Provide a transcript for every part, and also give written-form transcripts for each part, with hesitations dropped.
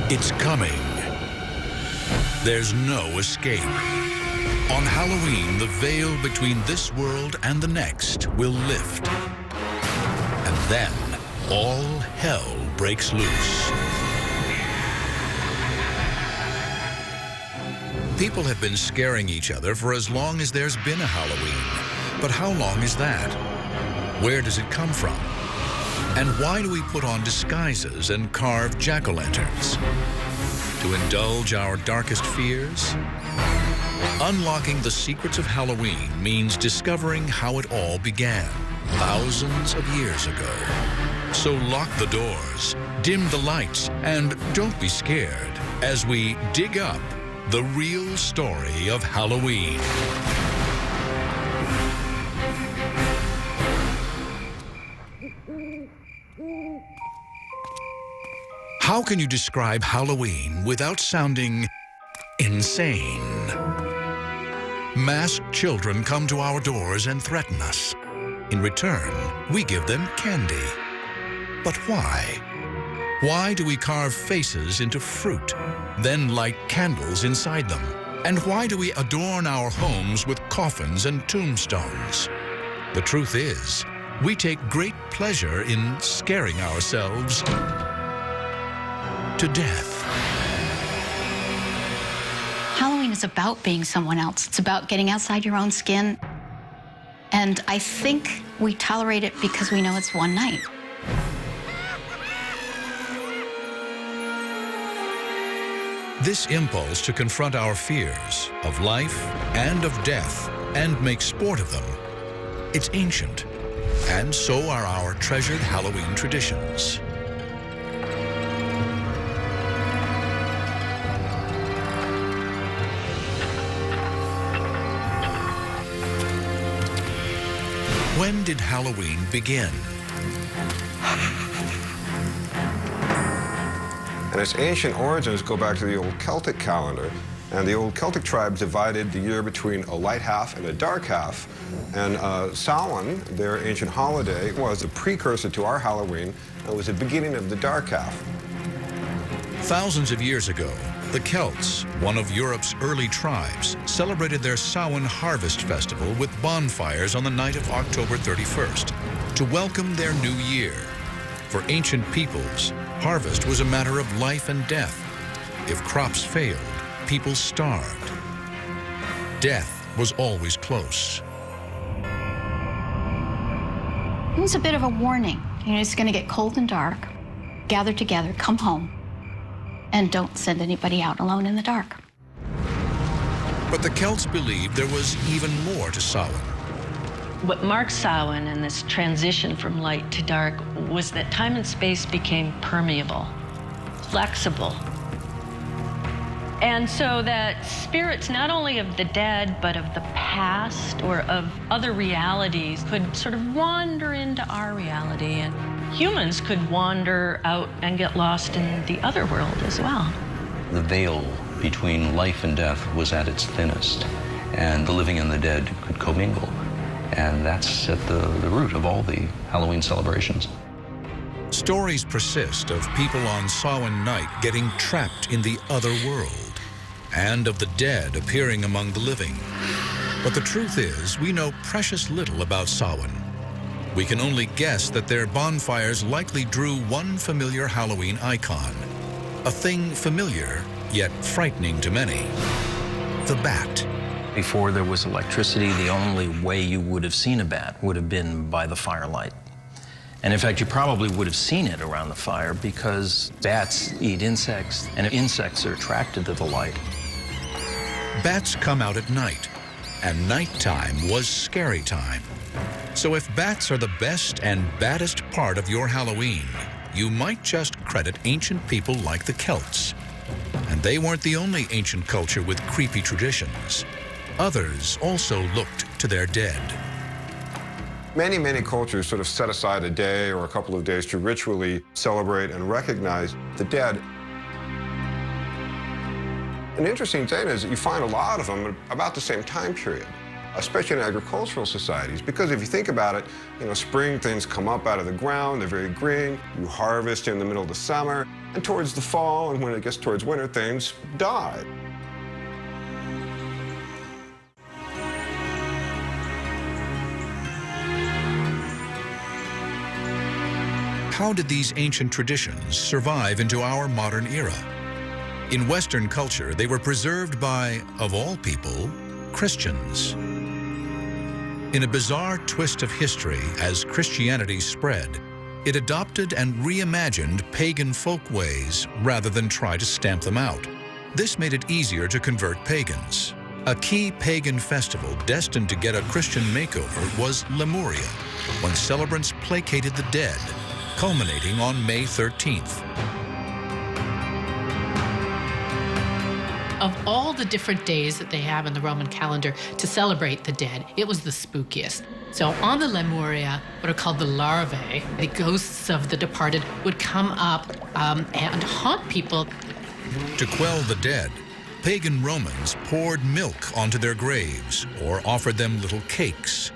It's coming. There's no escape. On Halloween, the veil between this world and the next will lift. And then, all hell breaks loose. People have been scaring each other for as long as there's been a Halloween. But how long is that? Where does it come from? And why do we put on disguises and carve jack-o'-lanterns? To indulge our darkest fears? Unlocking the secrets of Halloween means discovering how it all began thousands of years ago. So lock the doors, dim the lights, and don't be scared as we dig up the real story of Halloween. How can you describe Halloween without sounding insane? Masked children come to our doors and threaten us. In return, we give them candy. But why? Why do we carve faces into fruit, then light candles inside them? And why do we adorn our homes with coffins and tombstones? The truth is, we take great pleasure in scaring ourselves to death. Halloween is about being someone else. It's about getting outside your own skin. And I think we tolerate it because we know it's one night. This impulse to confront our fears of life and of death and make sport of them, it's ancient. And so are our treasured Halloween traditions. When did Halloween begin? And its ancient origins go back to the old Celtic calendar. And the old Celtic tribes divided the year between a light half and a dark half. And Samhain, their ancient holiday, was a precursor to our Halloween. It was the beginning of the dark half. Thousands of years ago, the Celts, one of Europe's early tribes, celebrated their Samhain harvest festival with bonfires on the night of October 31st to welcome their new year. For ancient peoples, harvest was a matter of life and death. If crops failed, people starved. Death was always close. It was a bit of a warning. You know, it's going to get cold and dark. Gather together, come home, and don't send anybody out alone in the dark. But the Celts believed there was even more to Samhain. What marked Samhain and this transition from light to dark was that time and space became permeable, flexible. And so that spirits, not only of the dead, but of the past or of other realities, could sort of wander into our reality. And humans could wander out and get lost in the other world as well. The veil between life and death was at its thinnest, and the living and the dead could commingle. And that's at the root of all the Halloween celebrations. Stories persist of people on Samhain night getting trapped in the other world, and of the dead appearing among the living. But the truth is, we know precious little about Samhain. We can only guess that their bonfires likely drew one familiar Halloween icon, a thing familiar, yet frightening to many: the bat. Before there was electricity, the only way you would have seen a bat would have been by the firelight. And in fact, you probably would have seen it around the fire because bats eat insects, and insects are attracted to the light. Bats come out at night, and nighttime was scary time. So if bats are the best and baddest part of your Halloween, you might just credit ancient people like the Celts. And they weren't the only ancient culture with creepy traditions. Others also looked to their dead. Many, many cultures sort of set aside a day or a couple of days to ritually celebrate and recognize the dead. An interesting thing is you find a lot of them about the same time period, especially in agricultural societies, because if you think about it, you know, spring things come up out of the ground, they're very green, you harvest in the middle of the summer, And towards the fall, and when it gets towards winter, things die. How did these ancient traditions survive into our modern era? In Western culture, they were preserved by, of all people, Christians. In a bizarre twist of history, as Christianity spread, it adopted and reimagined pagan folkways rather than try to stamp them out. This made it easier to convert pagans. A key pagan festival destined to get a Christian makeover was Lemuria, when celebrants placated the dead, culminating on May 13th. Of all the different days that they have in the Roman calendar to celebrate the dead, it was the spookiest. So on the Lemuria, what are called the larvae, the ghosts of the departed, would come up and haunt people. To quell the dead, pagan Romans poured milk onto their graves or offered them little cakes.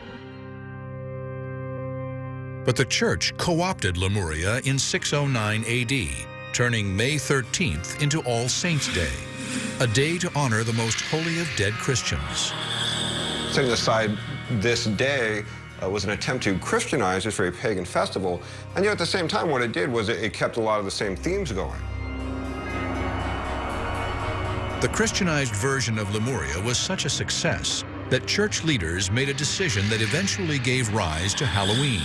But the church co-opted Lemuria in 609 AD, turning May 13th into All Saints' Day, a day to honor the most holy of dead Christians. Setting aside this day was an attempt to Christianize this very pagan festival, and yet at the same time what it did was it kept a lot of the same themes going. The Christianized version of Lemuria was such a success that church leaders made a decision that eventually gave rise to Halloween.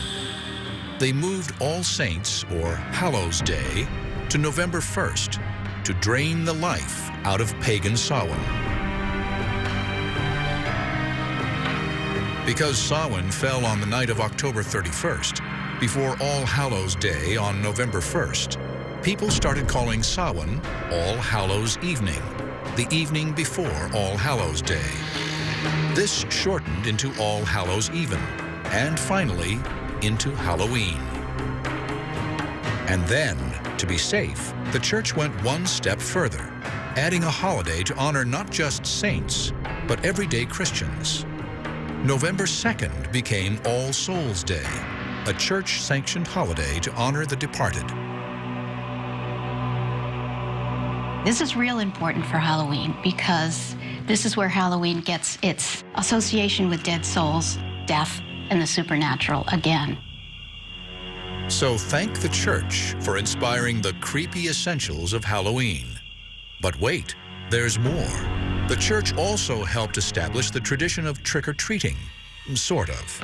They moved All Saints, or Hallows Day, to November 1st to drain the life out of pagan Samhain. Because Samhain fell on the night of October 31st, before All Hallows Day on November 1st, people started calling Samhain All Hallows Evening, the evening before All Hallows Day. This shortened into All Hallows Even, and finally, into Halloween. And then, to be safe, the church went one step further, adding a holiday to honor not just saints, but everyday Christians. November 2nd became All Souls Day, a church-sanctioned holiday to honor the departed. This is real important for Halloween because this is where Halloween gets its association with dead souls, death, and the supernatural again. So thank the church for inspiring the creepy essentials of Halloween. But wait, there's more. The church also helped establish the tradition of trick-or-treating, sort of.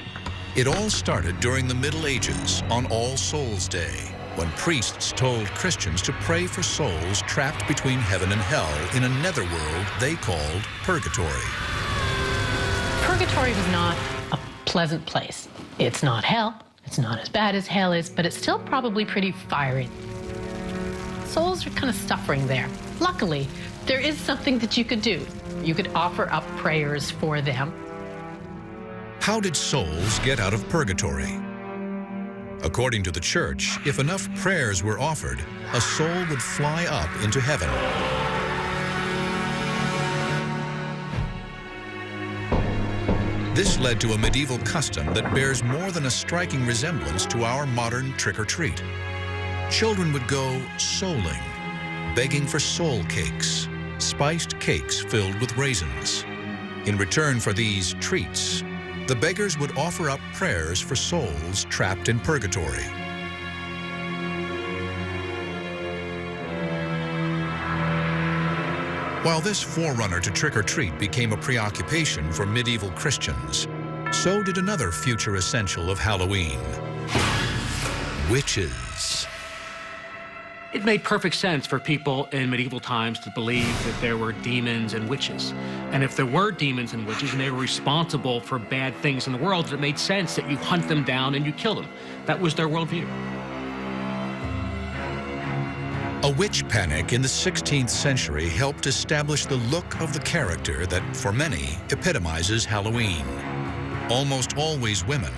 It all started during the Middle Ages on All Souls Day, when priests told Christians to pray for souls trapped between heaven and hell in a netherworld they called purgatory. Purgatory was not a pleasant place. It's not hell. It's not as bad as hell is, but it's still probably pretty fiery. Souls are kind of suffering there. Luckily, there is something that you could do. You could offer up prayers for them. How did souls get out of purgatory? According to the church, if enough prayers were offered, a soul would fly up into heaven. This led to a medieval custom that bears more than a striking resemblance to our modern trick-or-treat. Children would go souling, begging for soul cakes, spiced cakes filled with raisins. In return for these treats, the beggars would offer up prayers for souls trapped in purgatory. While this forerunner to trick-or-treat became a preoccupation for medieval Christians, so did another future essential of Halloween: witches. It made perfect sense for people in medieval times to believe that there were demons and witches. And if there were demons and witches and they were responsible for bad things in the world, it made sense that you hunt them down and you kill them. That was their worldview. A witch panic in the 16th century helped establish the look of the character that, for many, epitomizes Halloween. Almost always women,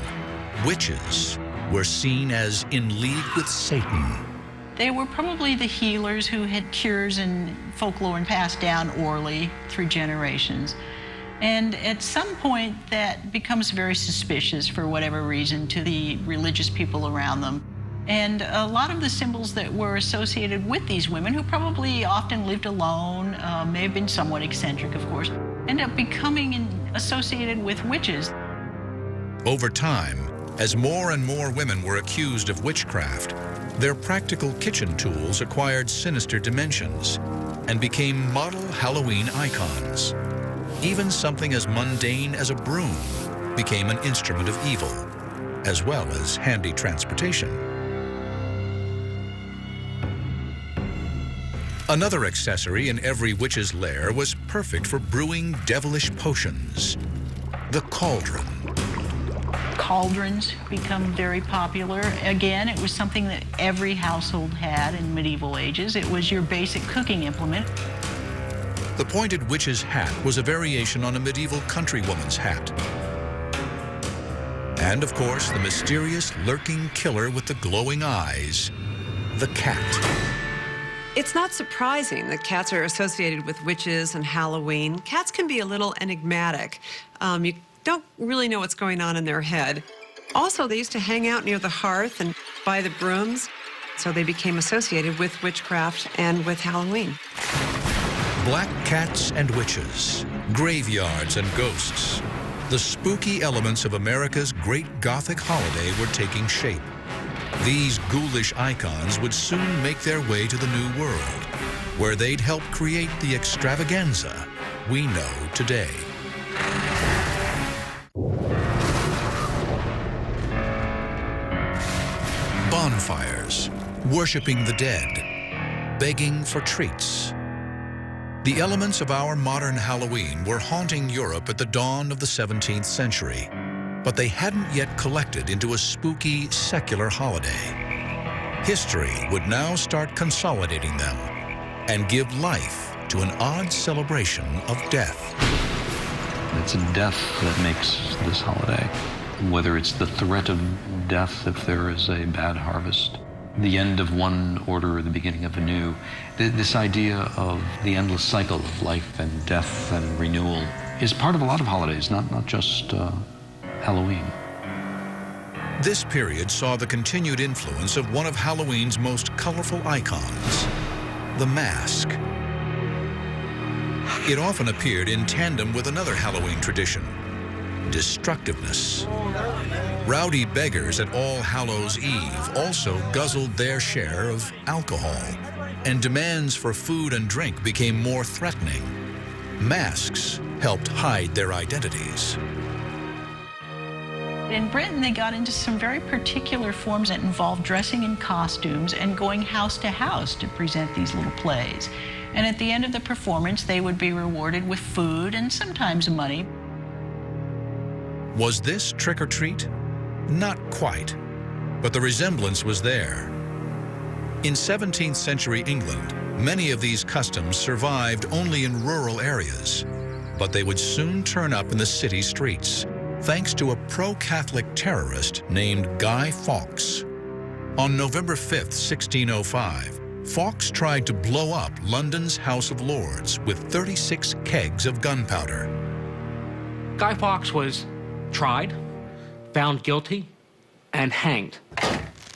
witches were seen as in league with Satan. They were probably the healers who had cures and folklore and passed down orally through generations. And at some point, that becomes very suspicious for whatever reason to the religious people around them. And a lot of the symbols that were associated with these women, who probably often lived alone, may have been somewhat eccentric, of course, end up becoming associated with witches. Over time, as more and more women were accused of witchcraft, their practical kitchen tools acquired sinister dimensions and became model Halloween icons. Even something as mundane as a broom became an instrument of evil, as well as handy transportation. Another accessory in every witch's lair was perfect for brewing devilish potions: the cauldron. Cauldrons become very popular. Again, it was something that every household had in medieval ages. It was your basic cooking implement. The pointed witch's hat was a variation on a medieval countrywoman's hat. And of course, the mysterious lurking killer with the glowing eyes, the cat. It's not surprising that cats are associated with witches and Halloween. Cats can be a little enigmatic. You don't really know what's going on in their head. Also, they used to hang out near the hearth and by the brooms, so they became associated with witchcraft and with Halloween. Black cats and witches, graveyards and ghosts. The spooky elements of America's great Gothic holiday were taking shape. These ghoulish icons would soon make their way to the New World, where they'd help create the extravaganza we know today. Bonfires, worshiping the dead, begging for treats. The elements of our modern Halloween were haunting Europe at the dawn of the 17th century, but they hadn't yet collected into a spooky, secular holiday. History would now start consolidating them and give life to an odd celebration of death. It's death that makes this holiday. Whether it's the threat of death if there is a bad harvest, the end of one order or the beginning of a new, this idea of the endless cycle of life and death and renewal is part of a lot of holidays, not just Halloween. This period saw the continued influence of one of Halloween's most colorful icons, the mask. It often appeared in tandem with another Halloween tradition, destructiveness. Rowdy beggars at All Hallows Eve also guzzled their share of alcohol, and demands for food and drink became more threatening. Masks helped hide their identities. In Britain, they got into some very particular forms that involved dressing in costumes and going house to house to present these little plays. And at the end of the performance, they would be rewarded with food and sometimes money. Was this trick or treat? Not quite, but the resemblance was there. In 17th century England, many of these customs survived only in rural areas, but they would soon turn up in the city streets, thanks to a pro-Catholic terrorist named Guy Fawkes. On November 5th, 1605, Fawkes tried to blow up London's House of Lords with 36 kegs of gunpowder. Guy Fawkes was tried, found guilty, and hanged.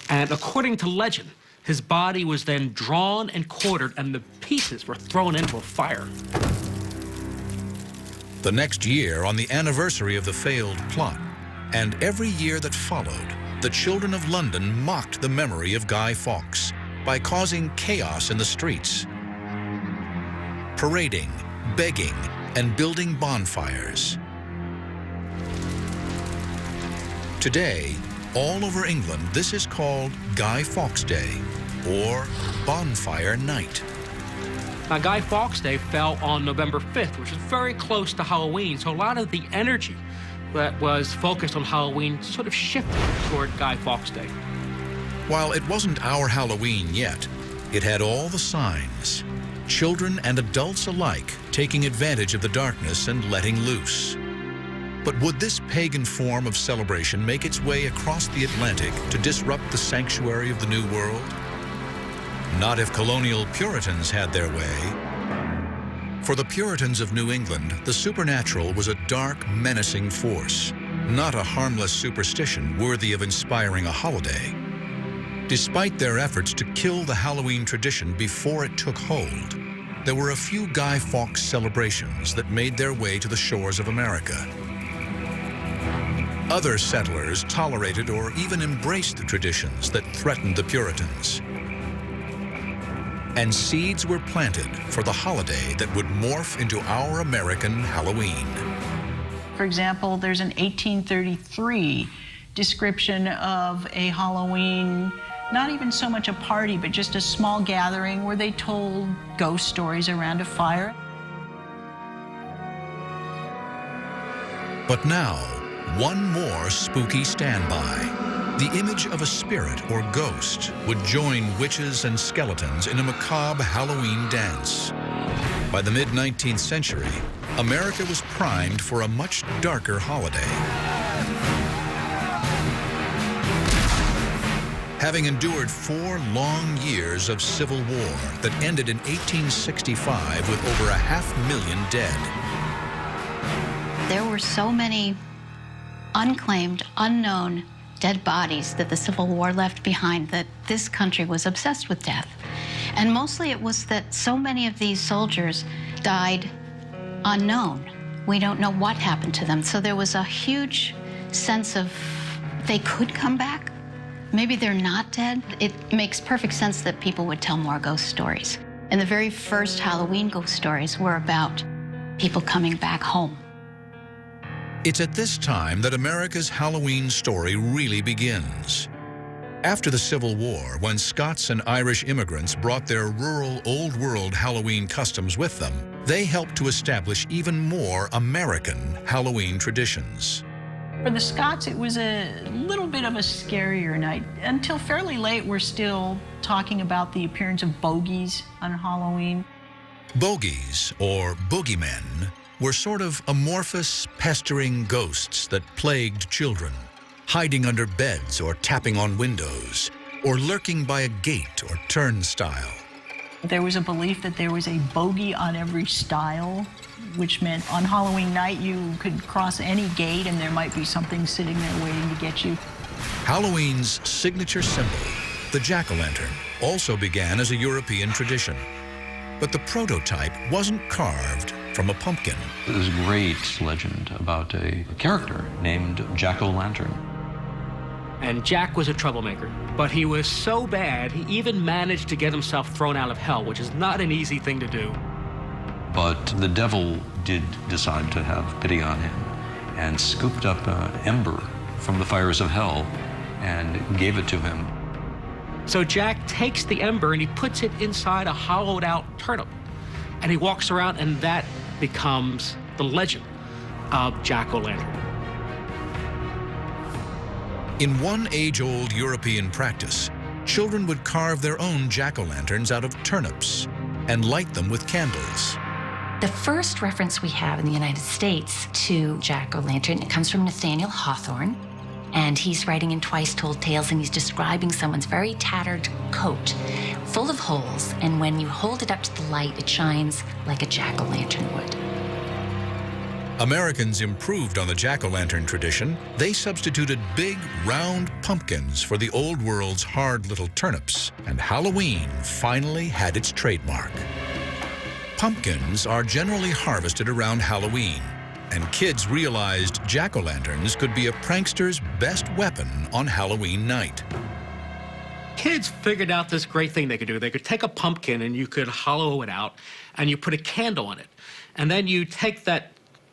And according to legend, his body was then drawn and quartered, and the pieces were thrown into a fire. The next year, on the anniversary of the failed plot, and every year that followed, the children of London mocked the memory of Guy Fawkes by causing chaos in the streets, parading, begging, and building bonfires. Today, all over England, this is called Guy Fawkes Day, or Bonfire Night. Now, Guy Fawkes Day fell on November 5th, which is very close to Halloween, so a lot of the energy that was focused on Halloween sort of shifted toward Guy Fawkes Day. While it wasn't our Halloween yet, it had all the signs. Children and adults alike taking advantage of the darkness and letting loose. But would this pagan form of celebration make its way across the Atlantic to disrupt the sanctuary of the New World? Not if colonial Puritans had their way. For the Puritans of New England, the supernatural was a dark, menacing force, not a harmless superstition worthy of inspiring a holiday. Despite their efforts to kill the Halloween tradition before it took hold, there were a few Guy Fawkes celebrations that made their way to the shores of America. Other settlers tolerated or even embraced the traditions that threatened the Puritans. And seeds were planted for the holiday that would morph into our American Halloween. For example, there's an 1833 description of a Halloween, not even so much a party, but just a small gathering where they told ghost stories around a fire. But now, one more spooky standby. The image of a spirit or ghost would join witches and skeletons in a macabre Halloween dance. By the mid-19th century, America was primed for a much darker holiday. Having endured 4 long years of civil war that ended in 1865 with over 500,000 dead. There were so many unclaimed, unknown dead bodies that the Civil War left behind that this country was obsessed with death. And mostly it was that so many of these soldiers died unknown. We don't know what happened to them. So there was a huge sense of they could come back. Maybe they're not dead. It makes perfect sense that people would tell more ghost stories. And the very first Halloween ghost stories were about people coming back home. It's at this time that America's Halloween story really begins. After the Civil War, when Scots and Irish immigrants brought their rural Old World Halloween customs with them, they helped to establish even more American Halloween traditions. For the Scots, it was a little bit of a scarier night. Until fairly late, we're still talking about the appearance of bogies on Halloween. Bogies, or boogeymen, were sort of amorphous, pestering ghosts that plagued children, hiding under beds or tapping on windows, or lurking by a gate or turnstile. There was a belief that there was a bogey on every stile, which meant on Halloween night you could cross any gate and there might be something sitting there waiting to get you. Halloween's signature symbol, the jack-o'-lantern, also began as a European tradition. But the prototype wasn't carved from a pumpkin. There's a great legend about a character named Jack-o'-lantern. And Jack was a troublemaker, but he was so bad, he even managed to get himself thrown out of hell, which is not an easy thing to do. But the devil did decide to have pity on him and scooped up an ember from the fires of hell and gave it to him. So Jack takes the ember and he puts it inside a hollowed out turnip. And he walks around and that becomes the legend of Jack-o'-lantern. In one age-old European practice, children would carve their own jack-o'-lanterns out of turnips and light them with candles. The first reference we have in the United States to Jack-o'-lantern, it comes from Nathaniel Hawthorne, and he's writing in Twice Told Tales, and he's describing someone's very tattered coat, full of holes, and when you hold it up to the light, it shines like a jack-o'-lantern would. Americans improved on the jack-o'-lantern tradition. They substituted big, round pumpkins for the old world's hard little turnips, and Halloween finally had its trademark. Pumpkins are generally harvested around Halloween, and kids realized jack-o'-lanterns could be a prankster's best weapon on Halloween night. Kids figured out this great thing they could do. They could take a pumpkin and you could hollow it out and you put a candle on it. And then you take that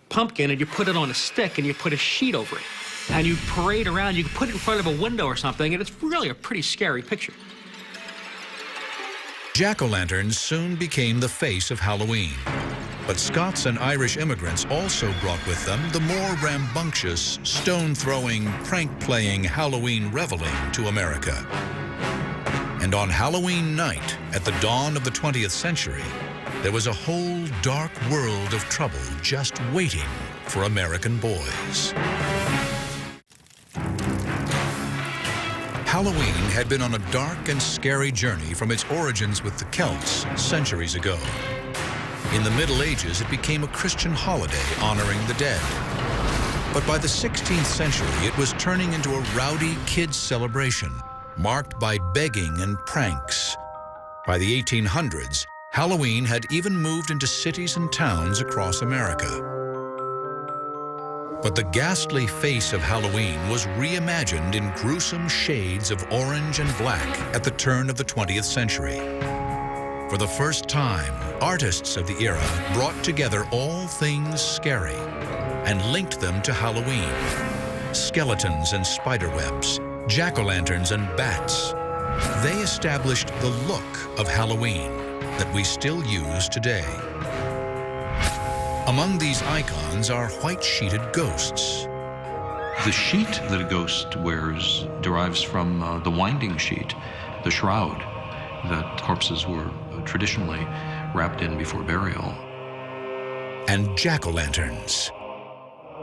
pumpkin and you put it on a stick and you put a sheet over it. And you parade around, you can put it in front of a window or something, and it's really a pretty scary picture. Jack-o'-lanterns soon became the face of Halloween. But Scots and Irish immigrants also brought with them the more rambunctious, stone-throwing, prank-playing Halloween reveling to America. And on Halloween night, at the dawn of the 20th century, there was a whole dark world of trouble just waiting for American boys. Halloween had been on a dark and scary journey from its origins with the Celts centuries ago. In the Middle Ages, it became a Christian holiday honoring the dead. But by the 16th century, it was turning into a rowdy kids' celebration marked by begging and pranks. By the 1800s, Halloween had even moved into cities and towns across America. But the ghastly face of Halloween was reimagined in gruesome shades of orange and black at the turn of the 20th century. For the first time, artists of the era brought together all things scary and linked them to Halloween. Skeletons and spiderwebs, jack-o'-lanterns and bats. They established the look of Halloween that we still use today. Among these icons are white-sheeted ghosts. The sheet that a ghost wears derives from the winding sheet, the shroud that corpses were traditionally wrapped in before burial. And jack-o'-lanterns.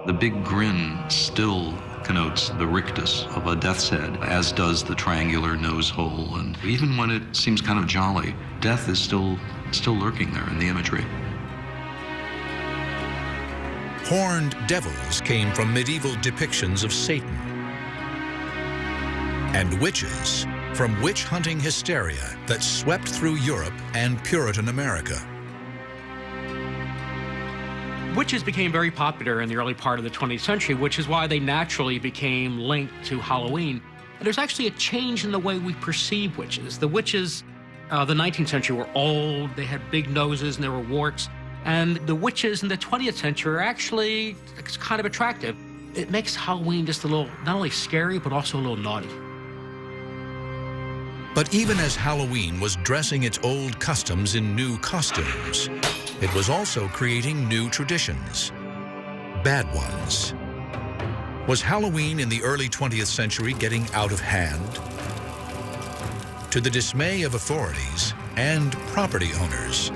The big grin still connotes the rictus of a death's head, as does the triangular nose hole. And even when it seems kind of jolly, death is still lurking there in the imagery. Horned devils came from medieval depictions of Satan. And witches from witch-hunting hysteria that swept through Europe and Puritan America. Witches became very popular in the early part of the 20th century, which is why they naturally became linked to Halloween. And there's actually a change in the way we perceive witches. The witches of the 19th century were old, they had big noses, and there were warts. And the witches in the 20th century are actually kind of attractive. It makes Halloween just a little, not only scary, but also a little naughty. But even as Halloween was dressing its old customs in new costumes, it was also creating new traditions, bad ones. Was Halloween in the early 20th century getting out of hand? To the dismay of authorities and property owners,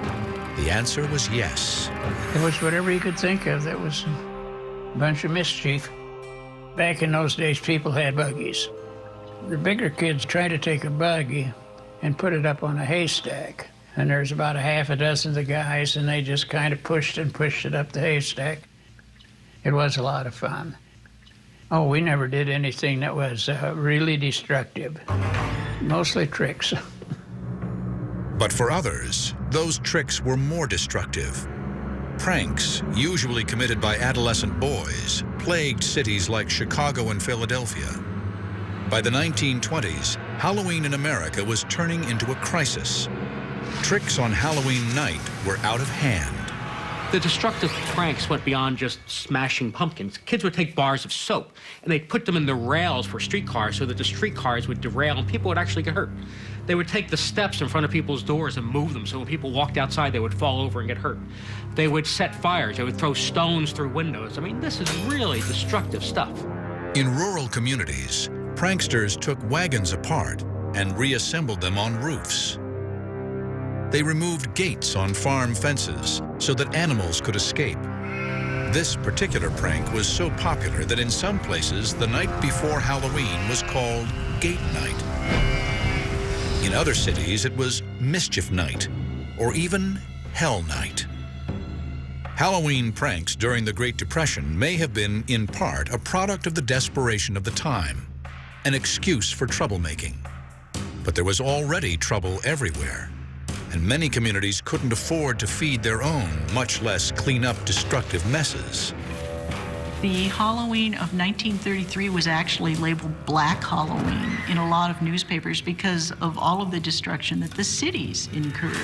the answer was yes. It was whatever you could think of that was a bunch of mischief. Back in those days, people had buggies. The bigger kids tried to take a buggy and put it up on a haystack. And there's about a half a dozen of the guys, and they just kind of pushed it up the haystack. It was a lot of fun. Oh, we never did anything that was really destructive. Mostly tricks. But for others, those tricks were more destructive. Pranks, usually committed by adolescent boys, plagued cities like Chicago and Philadelphia. By the 1920s, Halloween in America was turning into a crisis. Tricks on Halloween night were out of hand. The destructive pranks went beyond just smashing pumpkins. Kids would take bars of soap and they'd put them in the rails for streetcars so that the streetcars would derail and people would actually get hurt. They would take the steps in front of people's doors and move them so when people walked outside they would fall over and get hurt. They would set fires. They would throw stones through windows. I mean, this is really destructive stuff. In rural communities, pranksters took wagons apart and reassembled them on roofs. They removed gates on farm fences so that animals could escape. This particular prank was so popular that in some places the night before Halloween was called Gate Night. In other cities it was Mischief Night or even Hell Night. Halloween pranks during the Great Depression may have been, in part, a product of the desperation of the time, an excuse for troublemaking. But there was already trouble everywhere, and many communities couldn't afford to feed their own, much less clean up destructive messes. The Halloween of 1933 was actually labeled Black Halloween in a lot of newspapers because of all of the destruction that the cities incurred.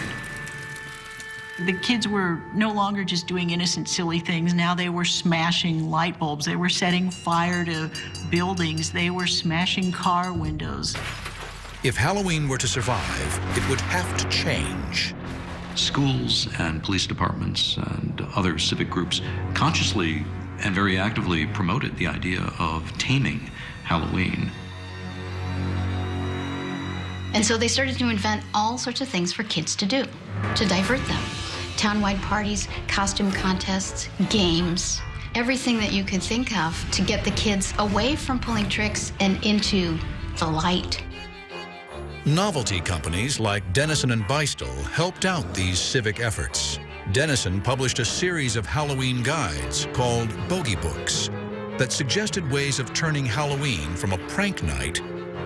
The kids were no longer just doing innocent, silly things. Now they were smashing light bulbs. They were setting fire to buildings. They were smashing car windows. If Halloween were to survive, it would have to change. Schools and police departments and other civic groups consciously and very actively promoted the idea of taming Halloween. And so they started to invent all sorts of things for kids to do, to divert them. Townwide parties, costume contests, games, everything that you could think of to get the kids away from pulling tricks and into the light. Novelty companies like Dennison and Beistel helped out these civic efforts. Dennison published a series of Halloween guides called Bogey Books that suggested ways of turning Halloween from a prank night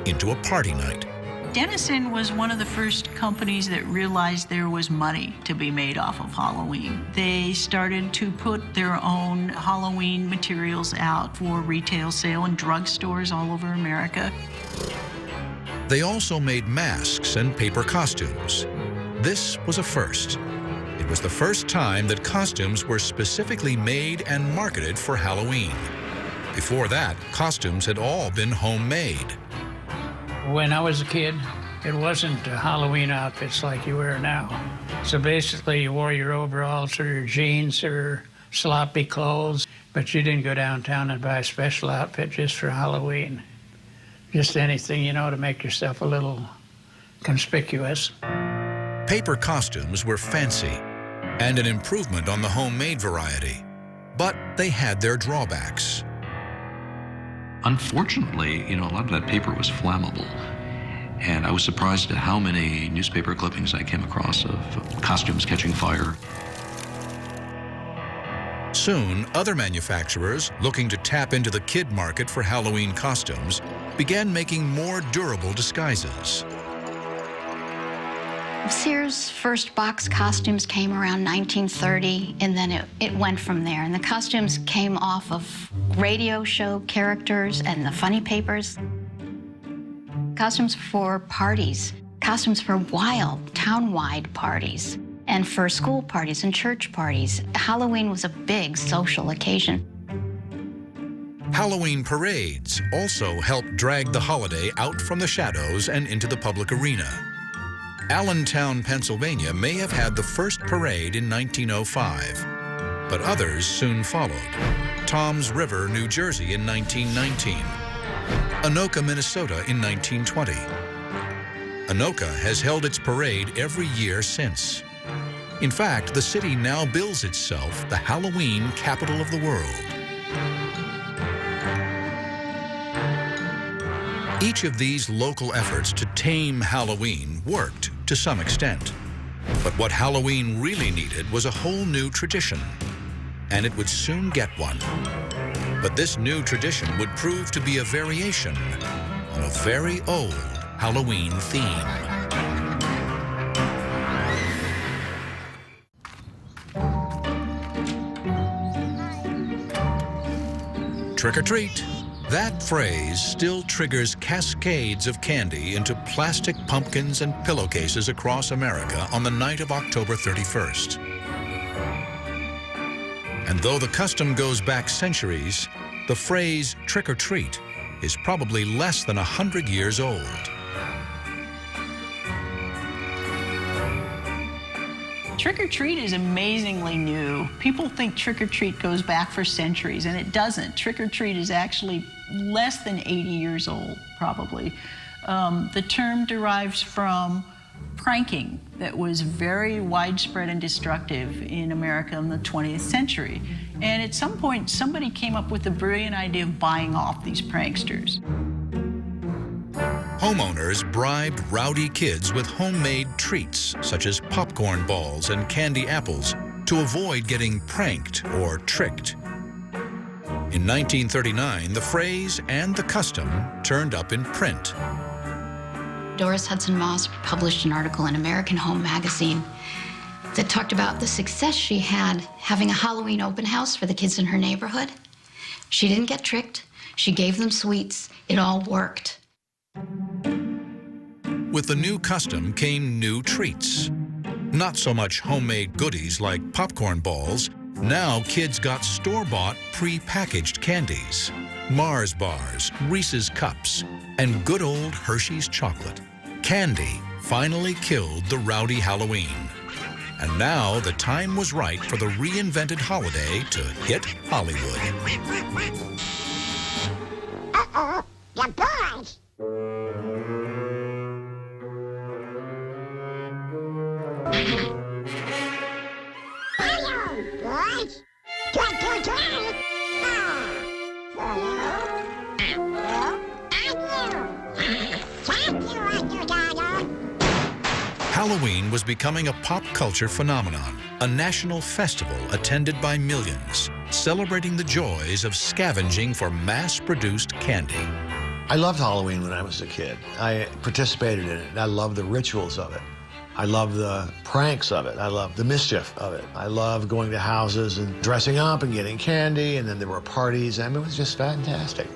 into a party night. Denison was one of the first companies that realized there was money to be made off of Halloween. They started to put their own Halloween materials out for retail sale in drugstores all over America. They also made masks and paper costumes. This was a first. It was the first time that costumes were specifically made and marketed for Halloween. Before that, costumes had all been homemade. When I was a kid, it wasn't Halloween outfits like you wear now. So basically, you wore your overalls or your jeans or sloppy clothes, but you didn't go downtown and buy a special outfit just for Halloween. Just anything, you know, to make yourself a little conspicuous. Paper costumes were fancy and an improvement on the homemade variety, but they had their drawbacks. Unfortunately, a lot of that paper was flammable. And I was surprised at how many newspaper clippings I came across of costumes catching fire. Soon, other manufacturers, looking to tap into the kid market for Halloween costumes, began making more durable disguises. Sears' first box costumes came around 1930, and then it went from there. And the costumes came off of radio show characters and the funny papers. Costumes for parties, costumes for wild, town-wide parties, and for school parties and church parties. Halloween was a big social occasion. Halloween parades also helped drag the holiday out from the shadows and into the public arena. Allentown, Pennsylvania may have had the first parade in 1905, but others soon followed. Toms River, New Jersey in 1919. Anoka, Minnesota in 1920. Anoka has held its parade every year since. In fact, the city now bills itself the Halloween capital of the world. Each of these local efforts to tame Halloween worked to some extent. But what Halloween really needed was a whole new tradition, and it would soon get one. But this new tradition would prove to be a variation on a very old Halloween theme. Trick or treat. That phrase still triggers cascades of candy into plastic pumpkins and pillowcases across America on the night of October 31st. And though the custom goes back centuries, the phrase trick or treat is probably less than 100 years old. Trick-or-treat is amazingly new. People think trick-or-treat goes back for centuries, and it doesn't. Trick-or-treat is actually less than 80 years old, probably. The term derives from pranking that was very widespread and destructive in America in the 20th century. And at some point, somebody came up with the brilliant idea of buying off these pranksters. Homeowners bribed rowdy kids with homemade treats, such as popcorn balls and candy apples, to avoid getting pranked or tricked. In 1939, the phrase and the custom turned up in print. Doris Hudson Moss published an article in American Home magazine that talked about the success she had having a Halloween open house for the kids in her neighborhood. She didn't get tricked. She gave them sweets. It all worked. With the new custom came new treats. Not so much homemade goodies like popcorn balls. Now kids got store-bought, pre-packaged candies. Mars bars, Reese's cups, and good old Hershey's chocolate. Candy finally killed the rowdy Halloween. And now the time was right for the reinvented holiday to hit Hollywood. Uh-oh, you boys! Hello, boys! Trick or treat! For you, and you. Thank you, Mr. Donald. Halloween was becoming a pop culture phenomenon, a national festival attended by millions, celebrating the joys of scavenging for mass-produced candy. I loved Halloween when I was a kid. I participated in it. I loved the rituals of it. I loved the pranks of it. I loved the mischief of it. I loved going to houses and dressing up and getting candy, and then there were parties. I mean, it was just fantastic.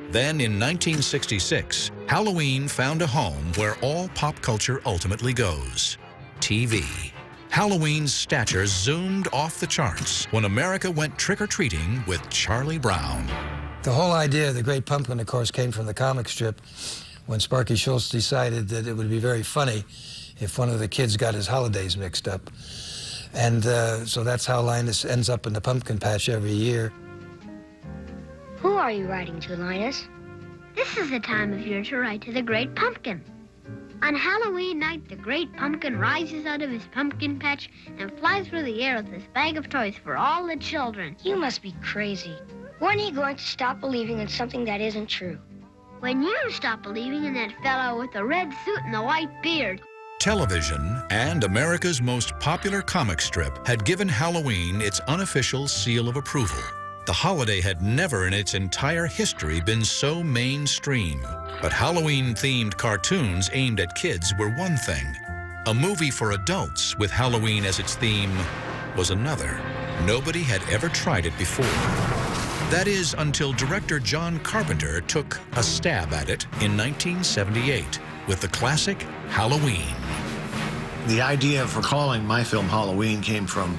Then in 1966, Halloween found a home where all pop culture ultimately goes: TV. Halloween's stature zoomed off the charts when America went trick-or-treating with Charlie Brown. The whole idea of the Great Pumpkin, of course, came from the comic strip when Sparky Schultz decided that it would be very funny if one of the kids got his holidays mixed up. And so that's how Linus ends up in the pumpkin patch every year. Who are you writing to, Linus? This is the time of year to write to the Great Pumpkin. On Halloween night, the Great Pumpkin rises out of his pumpkin patch and flies through the air with this bag of toys for all the children. You must be crazy. When are you going to stop believing in something that isn't true? When you stop believing in that fellow with the red suit and the white beard. Television and America's most popular comic strip had given Halloween its unofficial seal of approval. The holiday had never in its entire history been so mainstream. But Halloween-themed cartoons aimed at kids were one thing. A movie for adults with Halloween as its theme was another. Nobody had ever tried it before. That is, until director John Carpenter took a stab at it in 1978 with the classic Halloween. The idea for calling my film Halloween came from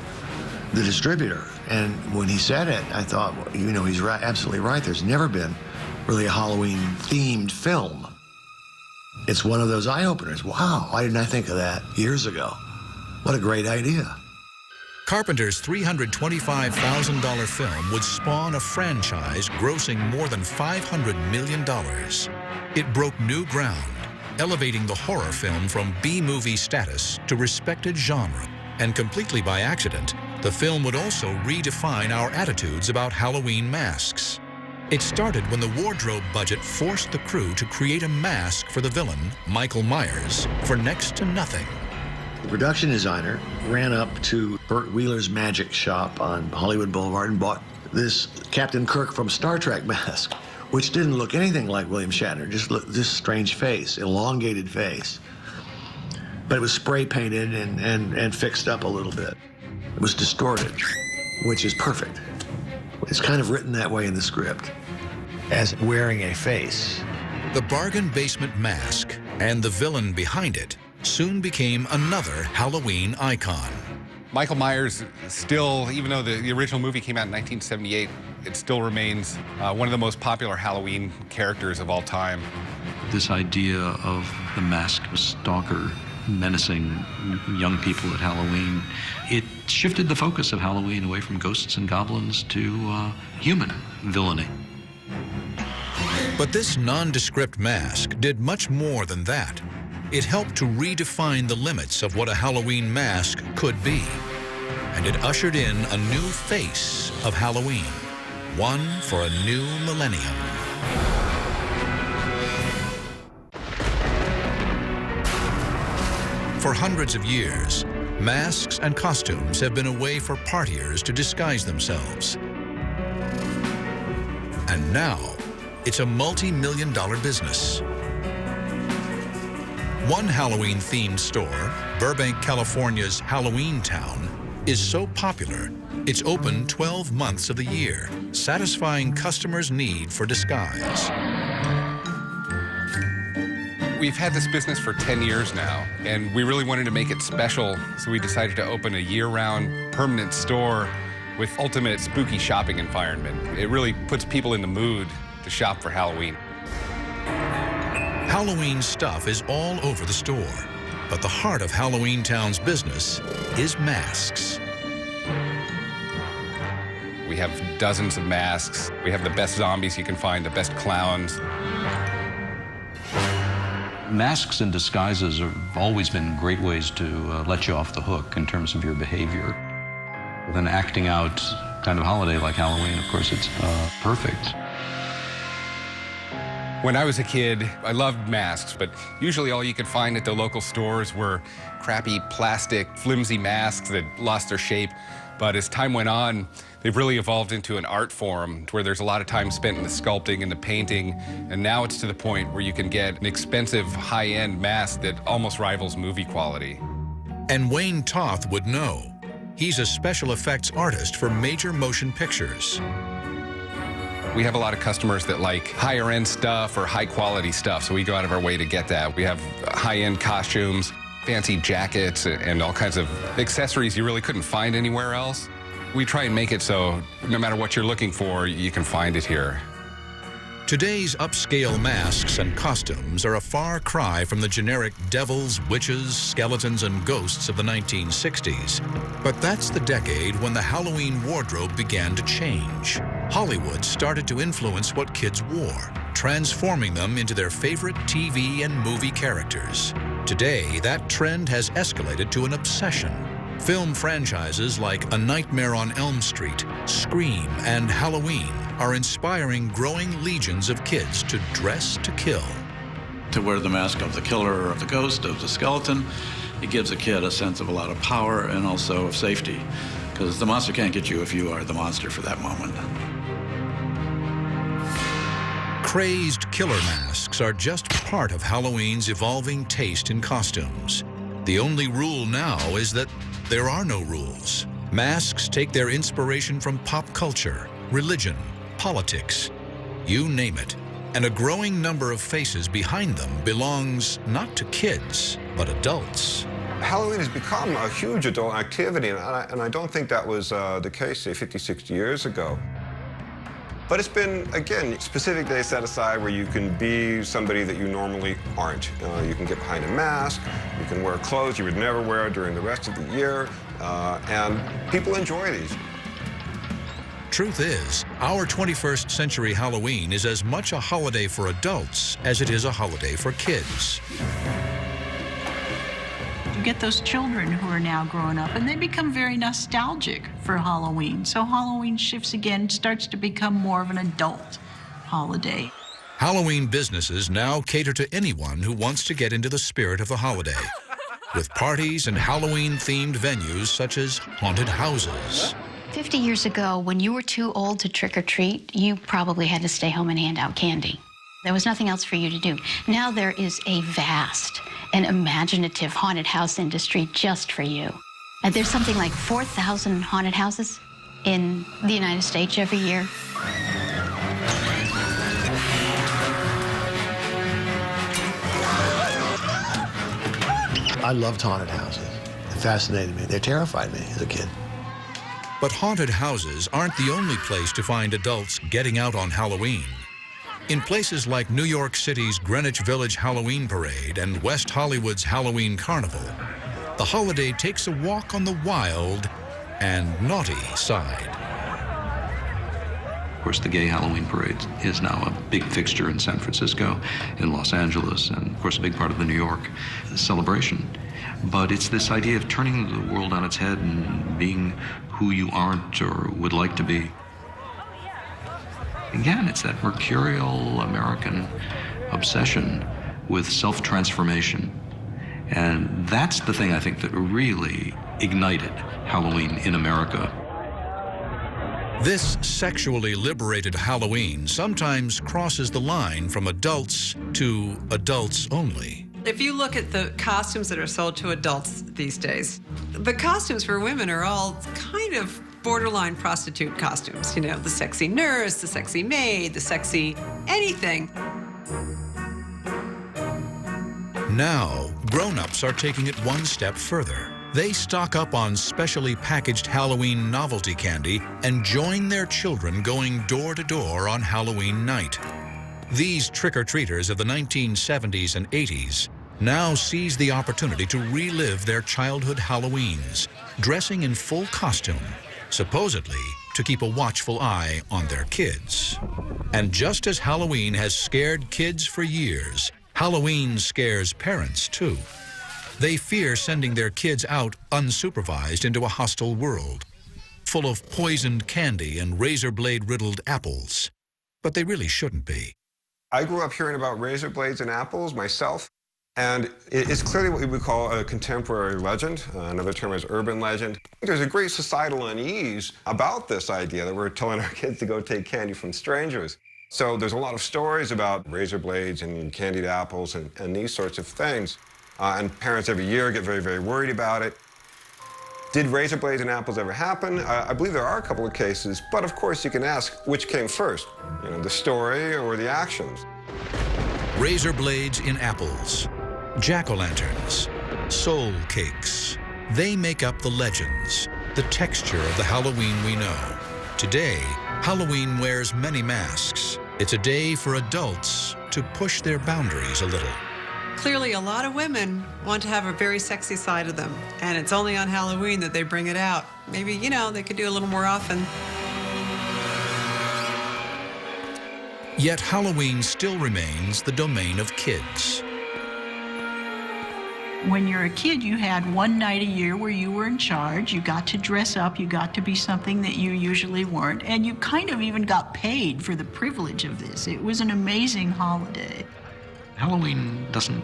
the distributor. And when he said it, I thought, well, you know, he's right, absolutely right. There's never been really a Halloween-themed film. It's one of those eye-openers. Wow, why didn't I think of that years ago? What a great idea. Carpenter's $325,000 film would spawn a franchise grossing more than $500 million. It broke new ground, elevating the horror film from B-movie status to respected genre. And completely by accident, the film would also redefine our attitudes about Halloween masks. It started when the wardrobe budget forced the crew to create a mask for the villain, Michael Myers, for next to nothing. The production designer ran up to Burt Wheeler's magic shop on Hollywood Boulevard and bought this Captain Kirk from Star Trek mask, which didn't look anything like William Shatner, just looked this strange face, elongated face. But it was spray painted and fixed up a little bit. It was distorted, which is perfect. It's kind of written that way in the script, as wearing a face. The bargain basement mask and the villain behind it soon became another Halloween icon. Michael Myers still, even though the original movie came out in 1978, it still remains one of the most popular Halloween characters of all time. This idea of the masked stalker menacing young people at Halloween, it shifted the focus of Halloween away from ghosts and goblins to human villainy. But this nondescript mask did much more than that. It helped to redefine the limits of what a Halloween mask could be. And it ushered in a new face of Halloween, one for a new millennium. For hundreds of years, masks and costumes have been a way for partiers to disguise themselves. And now, it's a multi-million-dollar business. One Halloween-themed store, Burbank, California's Halloween Town, is so popular, it's open 12 months of the year, satisfying customers' need for disguise. We've had this business for 10 years now, and we really wanted to make it special, so we decided to open a year-round permanent store with ultimate spooky shopping environment. It really puts people in the mood to shop for Halloween. Halloween stuff is all over the store, but the heart of Halloween Town's business is masks. We have dozens of masks. We have the best zombies you can find, the best clowns. Masks and disguises have always been great ways to let you off the hook in terms of your behavior. With an acting out kind of holiday like Halloween, of course, it's perfect. When I was a kid, I loved masks, but usually all you could find at the local stores were crappy plastic, flimsy masks that lost their shape. But as time went on, they've really evolved into an art form where there's a lot of time spent in the sculpting and the painting, and now it's to the point where you can get an expensive, high-end mask that almost rivals movie quality. And Wayne Toth would know. He's a special effects artist for major motion pictures. We have a lot of customers that like higher-end stuff or high-quality stuff, so we go out of our way to get that. We have high-end costumes, fancy jackets, and all kinds of accessories you really couldn't find anywhere else. We try and make it so no matter what you're looking for, you can find it here. Today's upscale masks and costumes are a far cry from the generic devils, witches, skeletons, and ghosts of the 1960s. But that's the decade when the Halloween wardrobe began to change. Hollywood started to influence what kids wore, transforming them into their favorite TV and movie characters. Today, that trend has escalated to an obsession. Film franchises like A Nightmare on Elm Street, Scream, and Halloween are inspiring growing legions of kids to dress to kill. To wear the mask of the killer or of the ghost, of the skeleton, it gives a kid a sense of a lot of power and also of safety, because the monster can't get you if you are the monster for that moment. Crazed killer masks are just part of Halloween's evolving taste in costumes. The only rule now is that there are no rules. Masks take their inspiration from pop culture, religion, politics, you name it. And a growing number of faces behind them belongs not to kids, but adults. Halloween has become a huge adult activity, and I don't think that was the case, say, 50, 60 years ago. But it's been, again, specific days set aside where you can be somebody that you normally aren't. You can get behind a mask, you can wear clothes you would never wear during the rest of the year, and people enjoy these. Truth is, our 21st century Halloween is as much a holiday for adults as it is a holiday for kids. You get those children who are now growing up, and they become very nostalgic for Halloween. So Halloween shifts again, starts to become more of an adult holiday. Halloween businesses now cater to anyone who wants to get into the spirit of the holiday, with parties and Halloween-themed venues such as haunted houses. 50 years ago, when you were too old to trick or treat, you probably had to stay home and hand out candy. There was nothing else for you to do. Now there is a vast and imaginative haunted house industry just for you. And there's something like 4,000 haunted houses in the United States every year. I loved haunted houses. It fascinated me. They terrified me as a kid. But haunted houses aren't the only place to find adults getting out on Halloween. In places like New York City's Greenwich Village Halloween Parade and West Hollywood's Halloween Carnival, the holiday takes a walk on the wild and naughty side. Of course, the gay Halloween parade is now a big fixture in San Francisco, in Los Angeles, and of course a big part of the New York celebration. But it's this idea of turning the world on its head and being who you aren't or would like to be. Again, it's that mercurial American obsession with self-transformation. And that's the thing I think that really ignited Halloween in America. This sexually liberated Halloween sometimes crosses the line from adults to adults only. If you look at the costumes that are sold to adults these days, the costumes for women are all kind of borderline prostitute costumes. You know, the sexy nurse, the sexy maid, the sexy anything. Now, grown-ups are taking it one step further. They stock up on specially packaged Halloween novelty candy and join their children going door to door on Halloween night. These trick-or-treaters of the 1970s and 80s now seize the opportunity to relive their childhood Halloweens, dressing in full costume, supposedly to keep a watchful eye on their kids. And just as Halloween has scared kids for years, Halloween scares parents too. They fear sending their kids out unsupervised into a hostile world, full of poisoned candy and razor blade riddled apples. But they really shouldn't be. I grew up hearing about razor blades and apples myself. And it's clearly what we would call a contemporary legend. Another term is urban legend. There's a great societal unease about this idea that we're telling our kids to go take candy from strangers. So there's a lot of stories about razor blades and candied apples and these sorts of things. And parents every year get very, very worried about it. Did razor blades and apples ever happen? I believe there are a couple of cases, but of course you can ask which came first, you know, the story or the actions. Razor blades in apples, jack-o'-lanterns, soul cakes. They make up the legends, the texture of the Halloween we know. Today, Halloween wears many masks. It's a day for adults to push their boundaries a little. Clearly, a lot of women want to have a very sexy side of them, and it's only on Halloween that they bring it out. Maybe, you know, they could do a little more often. Yet Halloween still remains the domain of kids. When you're a kid, you had one night a year where you were in charge. You got to dress up. You got to be something that you usually weren't. And you kind of even got paid for the privilege of this. It was an amazing holiday. Halloween doesn't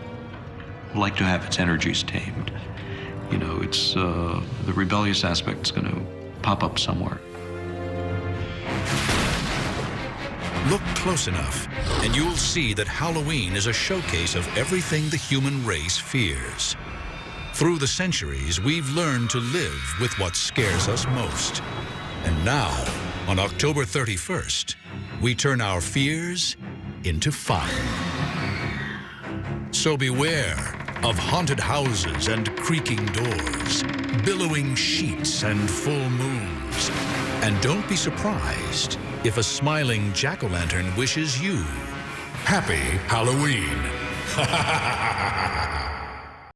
like to have its energies tamed. You know, it's the rebellious aspect's going to pop up somewhere. Look close enough, and you'll see that Halloween is a showcase of everything the human race fears. Through the centuries, we've learned to live with what scares us most. And now, on October 31st, we turn our fears into fun. So beware of haunted houses and creaking doors, billowing sheets and full moons. And don't be surprised if a smiling jack-o'-lantern wishes you Happy Halloween.